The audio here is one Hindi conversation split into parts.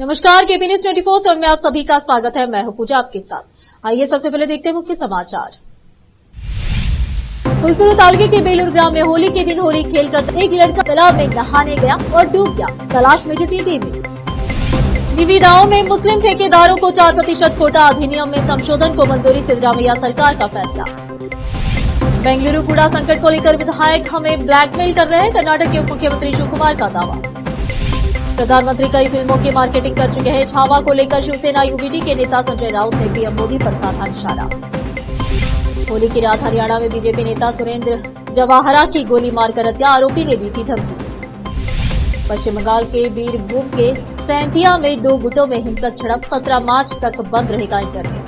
नमस्कार, केपी न्यूज 24/7 में आप सभी का स्वागत है। मैं हूं पूजा आपके साथ। आइए सबसे पहले देखते हैं मुख्य समाचार। फुलसुर तालुके के बेलूर ग्राम में होली के दिन होली खेलकर एक लड़का तालाब में नहाने गया और डूब गया। तलाश में जुटी टीमें। निविदाओं में मुस्लिम ठेकेदारों को 4% कोटा अधिनियम में संशोधन को मंजूरी, सिद्धरामैया सरकार का फैसला। बेंगलुरु कूड़ा संकट को लेकर विधायक हमें ब्लैकमेल कर रहे हैं, कर्नाटक के उप मुख्यमंत्री शिव कुमार का दावा। प्रधानमंत्री कई फिल्मों की मार्केटिंग कर चुके हैं। छावा को लेकर शिवसेना यूबीडी के नेता संजय राउत ने पीएम मोदी पर साधा निशाना। होली की रात हरियाणा में बीजेपी नेता सुरेंद्र जवाहरा की गोली मारकर हत्या, आरोपी ने दी थी धमकी। पश्चिम बंगाल के बीरभूम के सैंथिया में 2 गुटों में हिंसक झड़प, 17 मार्च तक बंद रहेगा इंटरनेट।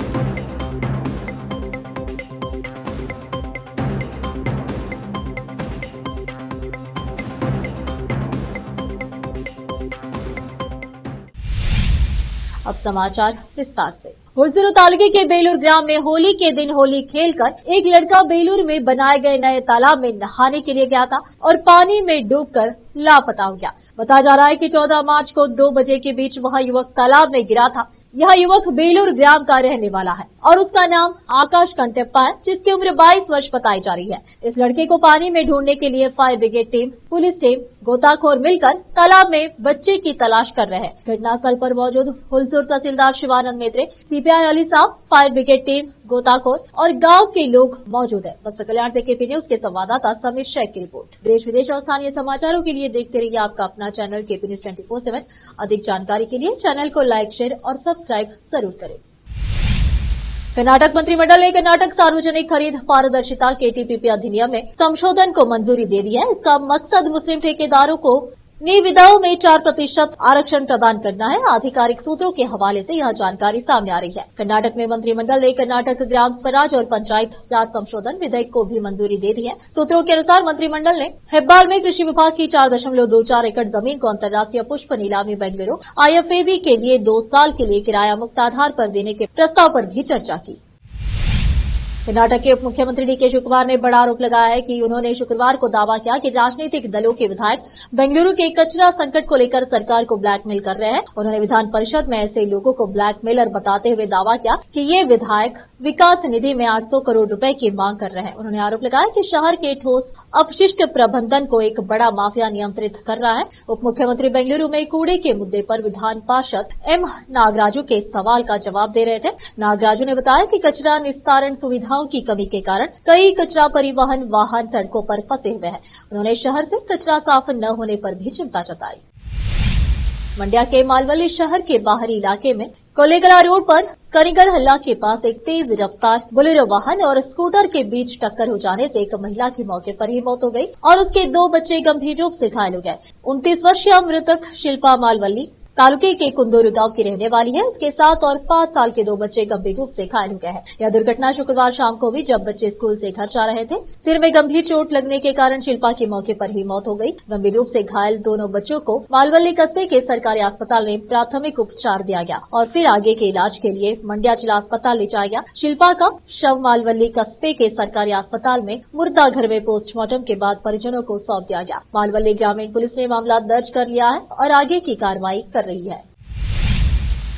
अब समाचार विस्तार से। फुलसुर तालुके के बेलूर ग्राम में होली के दिन होली खेलकर एक लड़का बेलूर में बनाए गए नए तालाब में नहाने के लिए गया था और पानी में डूबकर लापता हो गया। बताया जा रहा है कि 14 मार्च को 2 बजे के बीच वह युवक तालाब में गिरा था। यह युवक बेलूर ग्राम का रहने वाला है और उसका नाम आकाश कंटेप्पा है, जिसकी उम्र 22 वर्ष बताई जा रही है। इस लड़के को पानी में ढूंढने के लिए fire brigade team, police team, गोताखोर मिलकर तालाब में बच्चे की तलाश कर रहे हैं। घटनास्थल पर मौजूद फुलसुर तहसीलदार शिवानंद मेत्रे, सीपीआई अली साहब, फायर ब्रिगेड टीम, गोताखोर और गांव के लोग मौजूद हैं। बसपा कल्याण से केपी न्यूज के संवाददाता समीर शेख की रिपोर्ट। देश विदेश और स्थानीय समाचारों के लिए देखते रहिए आपका अपना चैनल केपी न्यूज 24/7। अधिक जानकारी के लिए चैनल को लाइक, शेयर और सब्सक्राइब जरूर करें। कर्नाटक मंत्रिमंडल ने कर्नाटक सार्वजनिक खरीद पारदर्शिता केटीपीपी अधिनियम में संशोधन को मंजूरी दे दी है। इसका मकसद मुस्लिम ठेकेदारों को निविदाओं में 4% आरक्षण प्रदान करना है। आधिकारिक सूत्रों के हवाले से यह जानकारी सामने आ रही है। कर्नाटक में मंत्रिमंडल ने कर्नाटक ग्राम स्वराज और पंचायत राज संशोधन विधेयक को भी मंजूरी दे दी है। सूत्रों के अनुसार मंत्रिमंडल ने हेब्बाल में कृषि विभाग की 4.24 एकड़ जमीन को अंतर्राष्ट्रीय पुष्प नीलामी बेंगलुरु IFAB के लिए 2 साल के लिए किराया मुक्त आधार पर देने के प्रस्ताव पर भी चर्चा की। कर्नाटक के उप मुख्यमंत्री डीके शिव कुमार ने बड़ा आरोप लगाया है कि उन्होंने शुक्रवार को दावा किया कि राजनीतिक दलों के विधायक बेंगलुरु के कचरा संकट को लेकर सरकार को ब्लैकमेल कर रहे हैं। उन्होंने विधान परिषद में ऐसे लोगों को ब्लैकमेलर बताते हुए दावा किया कि ये विधायक विकास निधि में 800 करोड़ रुपए की मांग कर रहे हैं। उन्होंने आरोप लगाया कि शहर के ठोस अपशिष्ट प्रबंधन को एक बड़ा माफिया नियंत्रित कर रहा है। उप मुख्यमंत्री बेंगलुरु में कूड़े के मुद्दे पर विधान पार्षद एम नागराजू के सवाल का जवाब दे रहे थे। नागराजू ने बताया कि कचरा निस्तारण सुविधाओं की कमी के कारण कई कचरा परिवहन वाहन सड़कों पर फंसे हुए हैं। उन्होंने शहर से कचरा साफ न होने पर भी चिंता जताई। मंड्या के मालवली शहर के बाहरी इलाके में कोलेगला रोड पर करिगल हल्ला के पास एक तेज रफ्तार बोलेरो वाहन और स्कूटर के बीच टक्कर हो जाने से एक महिला की मौके पर ही मौत हो गई और उसके 2 बच्चे गंभीर रूप से घायल हो गए। 29 वर्षीय मृतक शिल्पा मालवली तालुके के कुंदोरू गांव की रहने वाली है। उसके 7 और 5 साल के 2 बच्चे गंभीर रूप से घायल हो गए हैं। यह दुर्घटना शुक्रवार शाम को हुई जब बच्चे स्कूल से घर जा रहे थे। सिर में गंभीर चोट लगने के कारण शिल्पा की मौके पर ही मौत हो गई। गंभीर रूप से घायल दोनों बच्चों को मालवली कस्बे के सरकारी अस्पताल में प्राथमिक उपचार दिया गया और फिर आगे के इलाज के लिए मंड्या जिला अस्पताल ले जाया गया। शिल्पा का शव मालवली कस्बे के सरकारी अस्पताल में मुर्दा घर में पोस्टमार्टम के बाद परिजनों को सौंप दिया गया। मालवली ग्रामीण पुलिस ने मामला दर्ज कर लिया है और आगे की कार्रवाई कर रही है।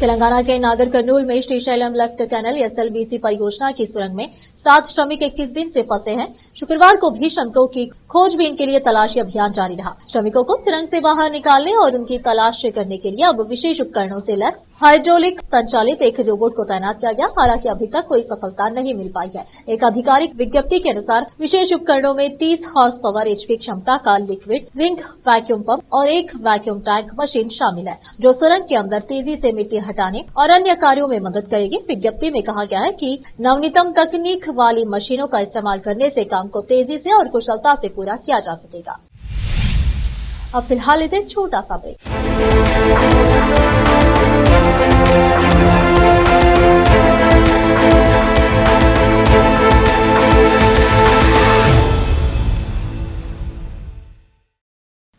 तेलंगाना के नागर कर्नूल में श्रीशैलम लेफ्ट कैनल SLBC परियोजना की सुरंग में 7 श्रमिक 21 दिन से फंसे हैं। शुक्रवार को भी श्रमिकों की खोजबीन के लिए तलाशी अभियान जारी रहा। श्रमिकों को सुरंग से बाहर निकालने और उनकी तलाश करने के लिए अब विशेष उपकरणों से लैस हाइड्रोलिक संचालित एक रोबोट को तैनात किया गया। हालांकि अभी तक कोई सफलता नहीं मिल पाई है। एक आधिकारिक विज्ञप्ति के अनुसार विशेष उपकरणों में 30 हॉर्स पावर HP क्षमता का लिक्विड रिंग वैक्यूम पंप और एक वैक्यूम टैंक मशीन शामिल है, जो सुरंग के अंदर तेजी से मिट्टी हटाने और अन्य कार्यों में मदद करेगी। विज्ञप्ति में कहा गया है कि नवनीतम तकनीक वाली मशीनों का इस्तेमाल करने से काम को तेजी से और कुशलता से पूरा किया जा सकेगा। अब फिलहाल लेते छोटा सा break.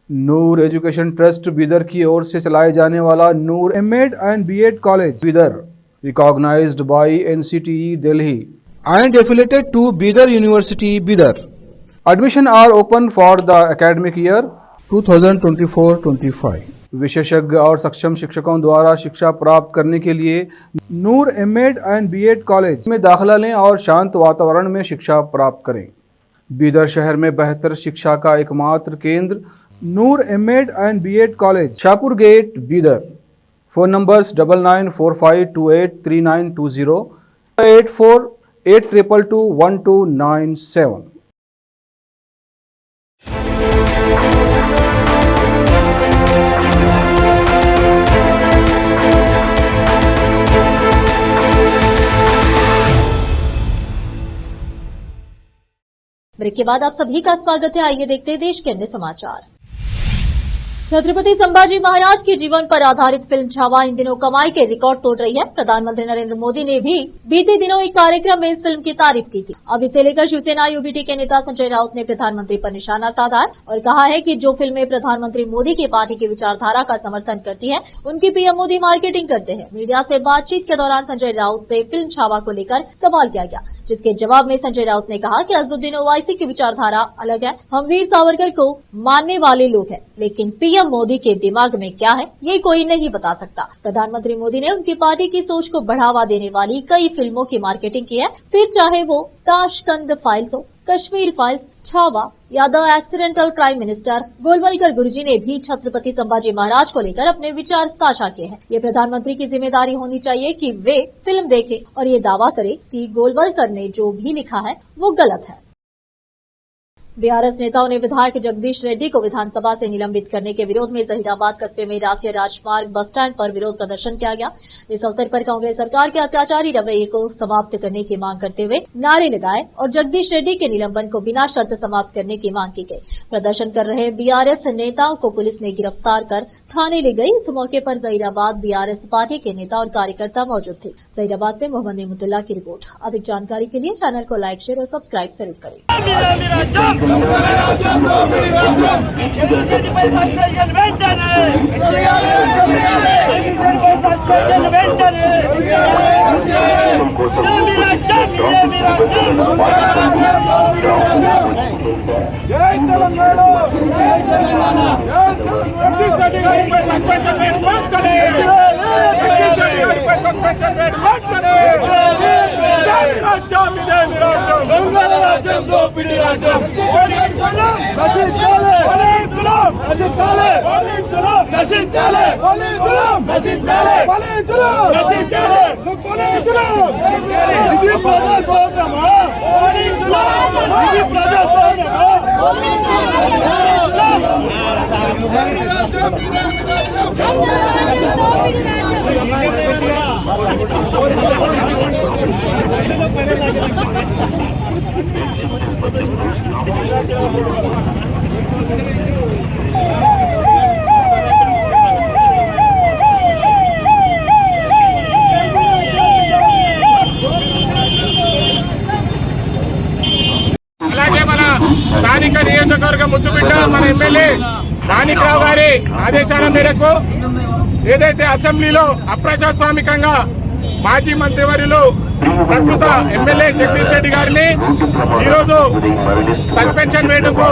Noor education trust Bidar की ओर से चलाए जाने वाला नूर M.Ed and B.Ed college Bidar, recognized by NCTE Delhi and affiliated to Bidar University, Bidar. Admission are open for the academic year 2024-25. विशेषज्ञ और सक्षम शिक्षकों द्वारा शिक्षा प्राप्त करने के लिए नूर एमएड एंड बीएड कॉलेज में दाखिला लें और शांत वातावरण में शिक्षा प्राप्त करें। बीदर शहर में बेहतर शिक्षा का एकमात्र केंद्र Noor MEd and BEd college, Shahpur gate, Bidar. Phone numbers 9945283920, 8482221297। Break के बाद आप सभी का स्वागत है। आइए देखते हैं देश के अन्य समाचार। छत्रपति संभाजी महाराज के जीवन पर आधारित फिल्म छावा इन दिनों कमाई के रिकॉर्ड तोड़ रही है। प्रधानमंत्री नरेंद्र मोदी ने भी बीते दिनों एक कार्यक्रम में इस फिल्म की तारीफ की थी। अब इसे लेकर शिवसेना यूबीटी के नेता संजय राउत ने प्रधानमंत्री पर निशाना साधा और कहा है कि जो फिल्में प्रधानमंत्री मोदी की पार्टी की विचारधारा का समर्थन करती है उनकी पीएम मोदी मार्केटिंग करते हैं। मीडिया से बातचीत के दौरान संजय राउत से फिल्म छावा को लेकर सवाल किया गया, जिसके जवाब में संजय राउत ने कहा कि असदुद्दीन ओवैसी की विचारधारा अलग है। हम वीर सावरकर को मानने वाले लोग हैं, लेकिन पीएम मोदी के दिमाग में क्या है ये कोई नहीं बता सकता। प्रधानमंत्री मोदी ने उनकी पार्टी की सोच को बढ़ावा देने वाली कई फिल्मों की मार्केटिंग की है, फिर चाहे वो ताशकंद फाइल्स हो, कश्मीर फाइल्स, छावा या the accidental prime minister. Golwalkar Guruji ने भी छत्रपति संभाजी महाराज को लेकर अपने विचार साझा किए हैं। ये प्रधानमंत्री की जिम्मेदारी होनी चाहिए कि वे फिल्म देखें और ये दावा करें कि गोलवलकर ने जो भी लिखा है वो गलत है। बीआरएस नेताओं ने विधायक जगदीश रेड्डी को विधानसभा से निलंबित करने के विरोध में जहीराबाद कस्बे में राष्ट्रीय राजमार्ग बस स्टैंड पर विरोध प्रदर्शन किया गया। इस अवसर पर कांग्रेस सरकार के अत्याचारी रवैये को समाप्त करने की मांग करते हुए नारे लगाए और जगदीश रेड्डी के निलंबन को बिना शर्त समाप्त करने की मांग की गई। प्रदर्शन कर रहे बीआरएस नेताओं को पुलिस ने गिरफ्तार कर थाने ले गई। इस मौके पर जहीराबाद बीआरएस पार्टी के नेता और कार्यकर्ता मौजूद थे। जहीराबाद से मोहम्मद नेमुतुल्लाह की रिपोर्ट। अधिक जानकारी के लिए चैनल को लाइक, शेयर और सब्सक्राइब जरूर करें। అలాగే మన స్థానిక నియోజకవర్గ ముద్దుబిడ్డ మన ఎమ్మెల్యే రాణిరావు గారి ఆదేశాల మేరకు ఏదైతే అసెంబ్లీలో అప్రజాస్వామికంగా మాజీ మంత్రివర్యులు ప్రస్తుత ఎమ్మెల్యే జగదీష్ రెడ్డి గారిని ఈరోజు సస్పెన్షన్ వేటుకు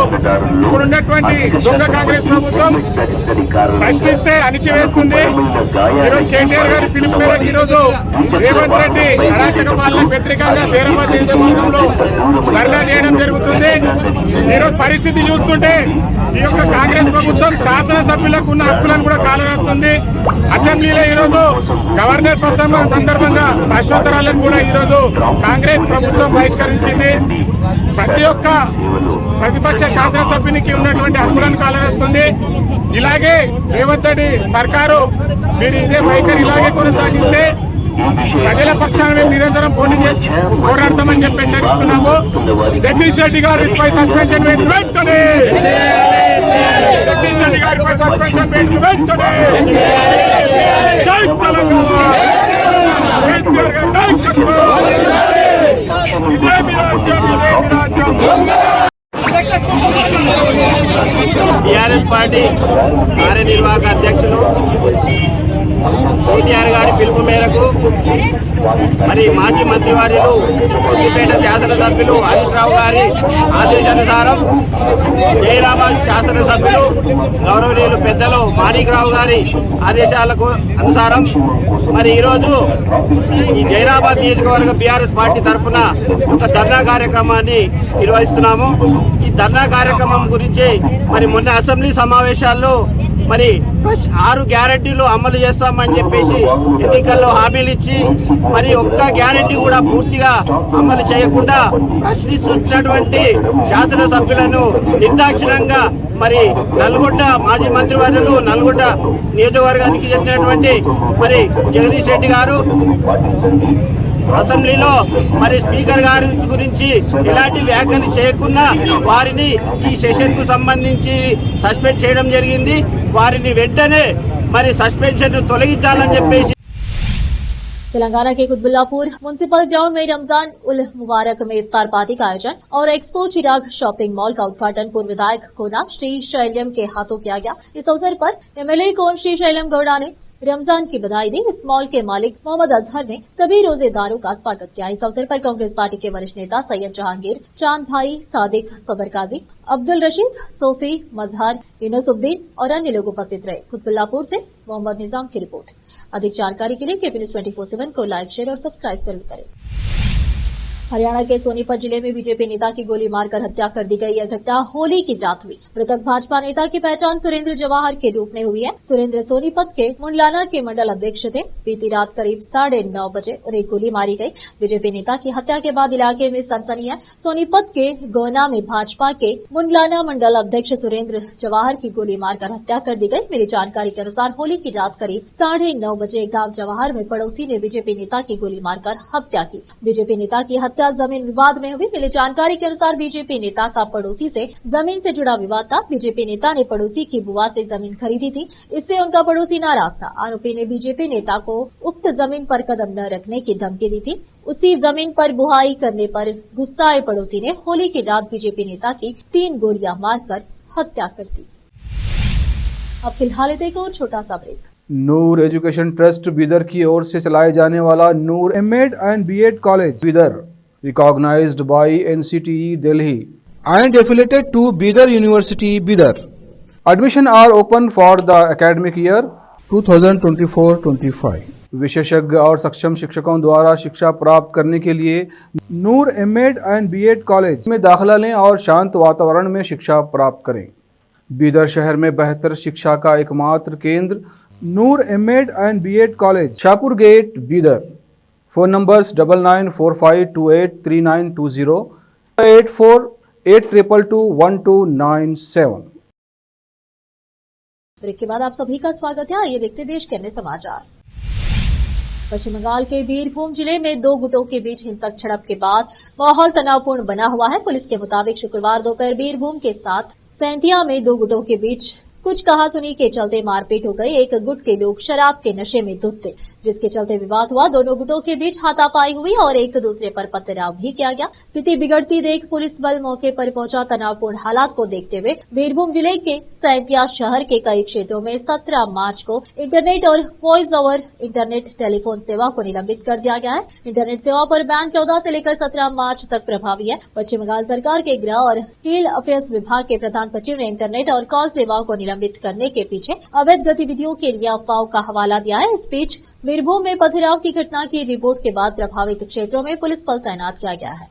ఇప్పుడున్నటువంటి దొంగ కాంగ్రెస్ ప్రభుత్వం ప్రశ్నిస్తే అణిచివేస్తుంది. ఈరోజు కేటీఆర్ గారి పిలుపు మేరకు ఈరోజు రేవంత్ రెడ్డి అరాచక పాలనకు వ్యతిరేకంగా జైరాబాద్ నియోజకవర్గంలో ధర్నా చేయడం జరుగుతుంది. ఈరోజు పరిస్థితి చూస్తుంటే ఈ యొక్క కాంగ్రెస్ ప్రభుత్వం శాసనసభ్యులకు ఉన్న హక్కులను కూడా కాలరాస్తుంది. అసెంబ్లీలో ఈరోజు గవర్నర్ ప్రసంగం సందర్భంగా ప్రశ్నోత్తరాలను కూడా ఈరోజు కాంగ్రెస్ ప్రభుత్వం బహిష్కరించింది. ప్రతి ఒక్క ప్రతిపక్ష శాసనసభ్యునికి ఉన్నటువంటి హక్కులను కాలరాస్తుంది. ఇలాగే రేవంత్ రెడ్డి సర్కారు మీరు ఇదే వైఖరి ఇలాగే కొనసాగిస్తే ప్రజల పక్షాన మేము నిరంతరం పోరాడతామని చెప్పి హెచ్చరిస్తున్నాము. జగదీష్ రెడ్డి గారిపై సస్పెన్షన్ వేటు వెంటనే, జగదీష్ రెడ్డి గారిపై సస్పెన్షన్ వేటు వెంటనే. జై తెలంగాణ, కేసీఆర్ గారి నాయకత్వం. ఇదే మీ రాజ్యం, ఇదే మీ రాజ్యం. టీఆర్ఎస్ పార్టీ కార్యనిర్వాహక అధ్యక్షులు కేటీఆర్ గారి పిలుపు మేరకు మరి మాజీ మంత్రివర్యులు సిద్దిపేట శాసనసభ్యులు హరీష్ రావు గారి ఆదేశానుసారం జైరాబాద్ శాసనసభ్యులు గౌరవనీయులు పెద్దలు మాణిక్రావు గారి ఆదేశాలకు అనుసారం మరి ఈరోజు ఈ జైరాబాద్ నియోజకవర్గ బీఆర్ఎస్ పార్టీ తరఫున ఒక ధర్నా కార్యక్రమాన్ని నిర్వహిస్తున్నాము. ఈ ధర్నా కార్యక్రమం గురించి మరి మొన్న అసెంబ్లీ సమావేశాల్లో మరి 6 గ్యారెంటీలు అమలు చేస్తామని చెప్పేసి ఎన్నికల్లో హామీలు ఇచ్చి మరి ఒక్క గ్యారెంటీ కూడా పూర్తిగా అమలు చేయకుండా ప్రశ్నిస్తున్నటువంటి శాసనసభ్యులను నిర్దాక్షిణ్యంగా మరి నల్గొండ మాజీ మంత్రివర్యులు నల్గొండ నియోజకవర్గానికి చెందినటువంటి మరి జగదీష్ రెడ్డి గారు అసెంబ్లీలో మరి స్పీకర్ గారి గురించి ఎలాంటి వ్యాఖ్యలు చేయకుండా వారిని ఈ సెషన్ కు సంబంధించి సస్పెండ్ చేయడం జరిగింది. వారిని వెంటనే మరి సస్పెన్షన్ తొలగించాలని చెప్పేసి तेलंगाना के कुतुबुल्लापुर म्युनिसिपल ग्राउंड में रमजान उल मुबारक में इफ्तार पार्टी का आयोजन और एक्सपो चिराग शॉपिंग मॉल का उद्घाटन पूर्व विधायक कोना श्री शैल्यम के हाथों किया गया। इस अवसर पर एमएलए कोन श्री शैल्यम गौड़ा ने रमजान की बधाई दी। इस मॉल के मालिक मोहम्मद अजहर ने सभी रोजेदारों का स्वागत किया। इस अवसर पर कांग्रेस पार्टी के वरिष्ठ नेता सैयद जहांगीर, चांद भाई, सादिक, सदर काजी, अब्दुल रशीद, सोफी, मजहर, यूनुसुद्दीन और अन्य लोग उपस्थित रहे। कुतुबुल्लापुर से मोहम्मद निजाम की रिपोर्ट। अधिक जानकारी के लिए केपी न्यूज 24/7 को लाइक, शेयर और सब्सक्राइब जरूर करें। हरियाणा के सोनीपत जिले में बीजेपी नेता की गोली मारकर हत्या कर दी गई। यह घटना होली की रात हुई। मृतक भाजपा नेता की पहचान सुरेंद्र जवाहर के रूप में हुई है। सुरेंद्र सोनीपत के मुंडलाना के मंडल अध्यक्ष थे। बीती रात करीब 9:30 बजे उन्हें गोली मारी गई। बीजेपी नेता की हत्या के बाद इलाके में सनसनी है। सोनीपत के गोना में भाजपा के मुंडलाना मंडल अध्यक्ष सुरेंद्र जवाहर की गोली मारकर हत्या कर दी गई। मिली जानकारी के अनुसार होली की रात करीब 9:30 बजे गांव जवाहर में पड़ोसी ने बीजेपी नेता की गोली मारकर हत्या की। बीजेपी नेता की हत्या जमीन विवाद में हुई। मिली जानकारी के अनुसार बीजेपी नेता का पड़ोसी से जमीन से जुड़ा विवाद था। बीजेपी नेता ने पड़ोसी की बुआ से जमीन खरीदी थी। इससे उनका पड़ोसी नाराज था। आरोपी ने बीजेपी नेता को उक्त जमीन पर कदम न रखने की धमकी दी थी। उसी जमीन पर बुहाई करने पर गुस्साए पड़ोसी ने होली की रात बीजेपी नेता की 3 गोलियां मारकर हत्या कर दी। अब फिलहाल एक और छोटा सा break. Noor education trust Bidar की ओर से चलाए जाने वाला Noor MEd and BEd college Bidar recognized by NCTE Delhi and affiliated to Bidar University Bidar. Admission are open for the academic year 2024-25. विशेषज्ञ और सक्षम शिक्षकों द्वारा शिक्षा प्राप्त करने के लिए नूर एमएड एंड बीएड कॉलेज में दाखिला लें और शांत वातावरण में शिक्षा प्राप्त करें। बीदर शहर में बेहतर शिक्षा का एकमात्र केंद्र Noor MEd and BEd college, Shahpur gate, Bidar. Phone numbers 9945283920 8482221297। Break के बाद आप सभी का स्वागत है। आइए देखते देश के अन्य समाचार। पश्चिम बंगाल के बीरभूम जिले में 2 गुटों के बीच हिंसक झड़प के बाद माहौल तनावपूर्ण बना हुआ है। पुलिस के मुताबिक शुक्रवार दोपहर बीरभूम के साथ सैंतिया में 2 गुटों के बीच कुछ कहासुनी के चलते मारपीट हो गई। एक गुट के लोग शराब के नशे में धुत थे, जिसके चलते विवाद हुआ। दोनों गुटों के बीच हाथापाई हुई और एक दूसरे पर पथराव भी किया गया। स्थिति बिगड़ती देख पुलिस बल मौके पर पहुंचा। तनावपूर्ण हालात को देखते हुए बीरभूम जिले के सैंतिया शहर के कई क्षेत्रों में 17 मार्च को इंटरनेट और वॉइस ओवर इंटरनेट टेलीफोन सेवा को निलंबित कर दिया गया है। इंटरनेट सेवा पर बैन 14 से लेकर 17 मार्च तक प्रभावी है। पश्चिम बंगाल सरकार के गृह और हिल अफेयर्स विभाग के प्रधान सचिव ने इंटरनेट और कॉल सेवाओं को निलंबित करने के पीछे अवैध गतिविधियों के लिए अफवाहों का हवाला दिया है। इस बीच बीरभूम में पथराव की घटना की रिपोर्ट के बाद प्रभावित क्षेत्रों में पुलिस बल तैनात किया गया है।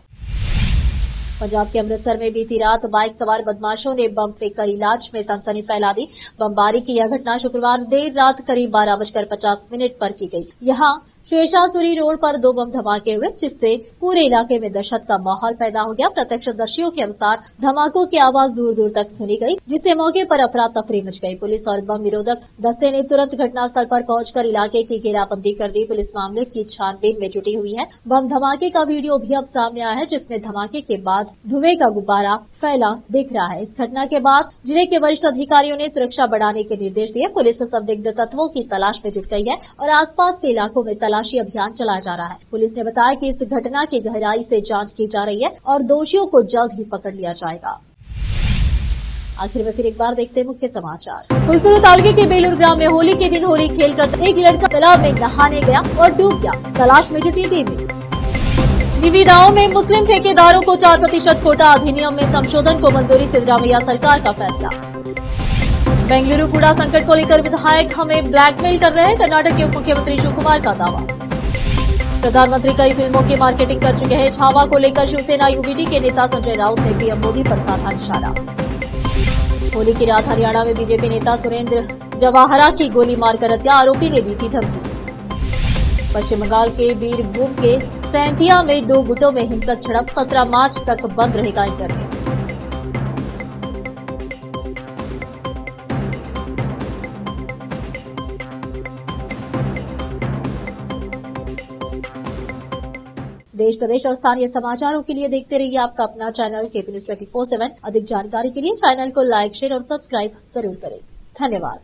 पंजाब के अमृतसर में बीती रात बाइक सवार बदमाशों ने बम फेंककर इलाज में सनसनी फैला दी। बमबारी की यह घटना शुक्रवार देर रात करीब 12:50 पर की गई। यहाँ शेषासुरी रोड पर 2 बम धमाके हुए, जिससे पूरे इलाके में दहशत का माहौल पैदा हो गया। प्रत्यक्षदर्शियों के अनुसार धमाकों की आवाज दूर दूर तक सुनी गई, जिससे मौके पर अफरा तफरी मच गई। पुलिस और बम निरोधक दस्ते ने तुरंत घटनास्थल पर पहुंचकर इलाके की घेराबंदी कर दी। पुलिस मामले की छानबीन में जुटी हुई है। बम धमाके का वीडियो भी अब सामने आया है, जिसमें धमाके के बाद धुएं का गुब्बारा फैला दिख रहा है। इस घटना के बाद जिले के वरिष्ठ अधिकारियों ने सुरक्षा बढ़ाने के निर्देश दिए। पुलिस संदिग्ध तत्वों की तलाश में जुट गई है और आसपास के इलाकों में तलाशी अभियान चलाया जा रहा है। पुलिस ने बताया कि इस घटना की गहराई से जांच की जा रही है और दोषियों को जल्द ही पकड़ लिया जाएगा। आखिर में फिर एक बार देखते हैं मुख्य समाचार। फुलसुर तालुके के बेलूर ग्राम में होली के दिन होली खेलकर एक लड़का तालाब में नहाने गया और डूब गया। तलाश में जुटी टीमें। निविदाओं में मुस्लिम ठेकेदारों को 4% कोटा अधिनियम में संशोधन को मंजूरी, सिद्धरामैया सरकार का फैसला। बेंगलुरु कूड़ा संकट को लेकर विधायक हमें ब्लैकमेल कर रहे हैं, कर्नाटक के उप मुख्यमंत्री शिव कुमार का दावा। प्रधानमंत्री कई फिल्मों की मार्केटिंग कर चुके हैं। छावा को लेकर शिवसेना यूबीडी के नेता संजय राउत ने पीएम मोदी पर साधा निशाना। होली की रात हरियाणा में बीजेपी नेता सुरेंद्र जवाहरा की गोली मारकर हत्या, आरोपी ने दी थी धमकी। पश्चिम बंगाल के बीरभूम के सैंथिया में 2 गुटों में हिंसक झड़प, 17 मार्च तक बंद रहेगा इंटरनेट। देश प्रदेश और स्थानीय समाचारों के लिए देखते रहिए आपका अपना चैनल KP News 24/7। अधिक जानकारी के लिए चैनल को लाइक, शेयर और सब्सक्राइब जरूर करें। धन्यवाद।